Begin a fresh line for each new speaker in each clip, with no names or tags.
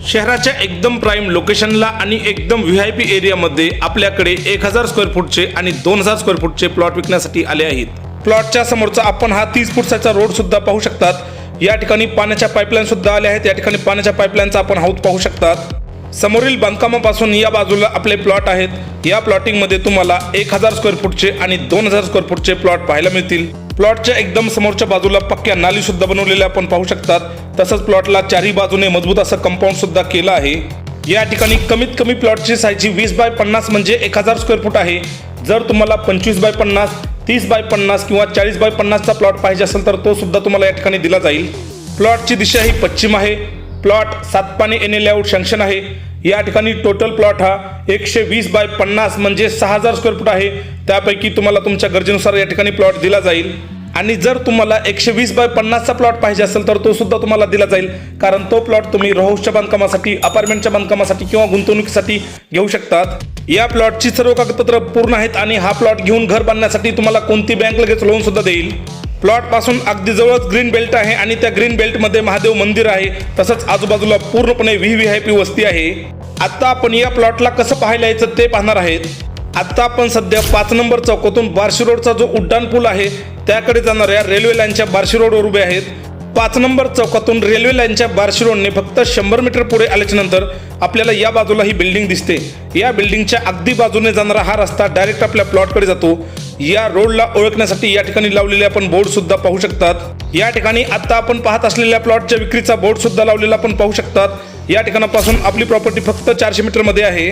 शहराच्या एकदम प्राइम लोकेशनला आणि एकदम व्हीआयपी एरियामध्ये आपल्याकडे 1000 स्क्वेअर फूटचे आणि 2000 स्क्वेअर फूटचे प्लॉट विकण्यासाठी आले आहेत। प्लॉटच्या समोरचा आपण हा 30 फूटचा रोड सुद्धा पाहू शकतात। या ठिकाणी पाण्याच्या पाईपलाईन सुद्धा आल्या आहेत। या ठिकाणी पाण्याच्या पाईपलाईनचा आपण हौद पाहू शकतात। समोरील बांधकामापासून या बाजूला आपले प्लॉट आहेत। या प्लॉटिंग मध्ये तुम्हाला 1000 स्क्वेअर फूटचे आणि 2000 स्क्वेअर फूटचे प्लॉट पाहायला मिळतील। प्लॉटच्या एकदम समोरच्या बाजूला पक्क्या नाली सुद्धा बनवलेल्या आपण पाहू शकतात। तसंच प्लॉटला चारही बाजूने मजबूत असं कंपाऊंड सुद्धा केलं आहे। या ठिकाणी कमीत कमी प्लॉटची साईज 20 बाय 50 म्हणजे 1000 स्क्वेअर फूट आहे। जर तुम्हाला 25 बाय 50, 30 बाय 50 किंवा 40 बाय 50 चा प्लॉट पाहिजे असेल तर तो सुद्धा तुम्हाला या ठिकाणी दिला जाईल। प्लॉटची दिशा ही पश्चिम आहे। प्लॉट 7 पाणी एन लेआउट सँक्शन आहे। या ठिकाणी टोटल प्लॉट हा 120 बाय 50 म्हणजे 6000 स्क्वेअर फूट आहे। त्यापैकी तुम्हाला तुमच्या गरजेनुसार या ठिकाणी प्लॉट दिला जाईल। आणि जर तुम्हाला 120 बाय 50 चा प्लॉट पाहिजे असेल तर तो सुद्धा तुम्हाला दिला जाईल, कारण तो प्लॉट तुम्ही रोहाऊसच्या बांधकामासाठी, अपार्टमेंटच्या बांधकामासाठी किंवा गुंतवणुकीसाठी घेऊ शकतात। या प्लॉटची सर्व कागदपत्र पूर्ण आहेत आणि हा प्लॉट घेऊन घर बांधण्यासाठी तुम्हाला कोणती बँक लगेच लोन सुद्धा देईल। प्लॉट पासून अगदी जवळच ग्रीन बेल्ट आहे आणि त्या ग्रीन बेल्ट मध्ये महादेव मंदिर आहे। तसंच आजूबाजूला पूर्णपणे व्हीव्हीआयपी वस्ती आहे। आता आपण या प्लॉटला कसं पाहायला यायचं ते पाहणार आहेत। आता आपण सध्या 5 नंबर चौकातून बार्शी रोडचा जो उड्डाण पूल आहे त्याकडे जाणाऱ्या रेल्वे लाईनच्या बार्शी रोडवर उभे आहेत। 5 नंबर चौकातून रेल्वे लाईनच्या बार्शी रोडने फक्त 100 मीटर पुढे आल्याच्या नंतर आपल्याला या बाजूला ही बिल्डिंग दिसते। या बिल्डिंगच्या अगदी बाजूने जाणारा हा रस्ता डायरेक्ट आपल्या प्लॉटकडे जातो। या रोडला ओळखण्यासाठी या ठिकाणी लावलेले आपण बोर्ड सुद्धा पाहू शकतात। या ठिकाणी आता आपण पाहत असलेल्या प्लॉटच्या विक्रीचा बोर्ड सुद्धा लावलेला आपण पाहू शकतात। या ठिकाणापासून आपली प्रॉपर्टी फक्त 400 मीटर मध्ये आहे।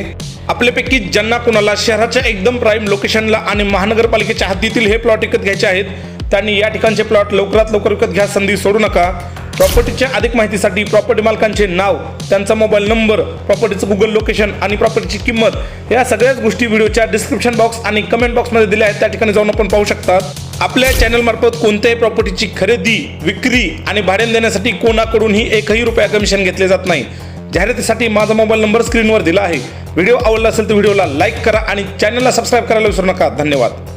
आपल्यापैकी ज्यांना कोणाला शहराच्या एकदम प्राइम लोकेशनला आणि महानगरपालिकेच्या हद्दीतील हे प्लॉट विकत घ्यायचे आहेत त्यांनी या ठिकाणचे प्लॉट लवकरात लवकर विकत घ्या, संधी सोडू नका। प्रॉपर्टीच्या अधिक माहितीसाठी प्रॉपर्टी मालकांचे नाव, त्यांचा मोबाईल नंबर, प्रॉपर्टीचं गुगल लोकेशन आणि प्रॉपर्टीची किंमत या सगळ्याच गोष्टी व्हिडिओच्या डिस्क्रिप्शन बॉक्स आणि कमेंट बॉक्समध्ये दिल्या आहेत। त्या ठिकाणी जाऊन आपण पाहू शकतात। आपल्या चॅनल मार्फत कोणत्याही प्रॉपर्टीची खरेदी, विक्री आणि भाड्याने देण्यासाठी कोणाकडूनही 1ही रुपया कमिशन घेतले जात नाही। जाहिरातीसाठी माझा मोबाईल नंबर स्क्रीनवर दिला आहे। व्हिडिओ आवडला असेल तर व्हिडिओला लाईक करा आणि चॅनलला सबस्क्राईब करायला विसरू नका। धन्यवाद।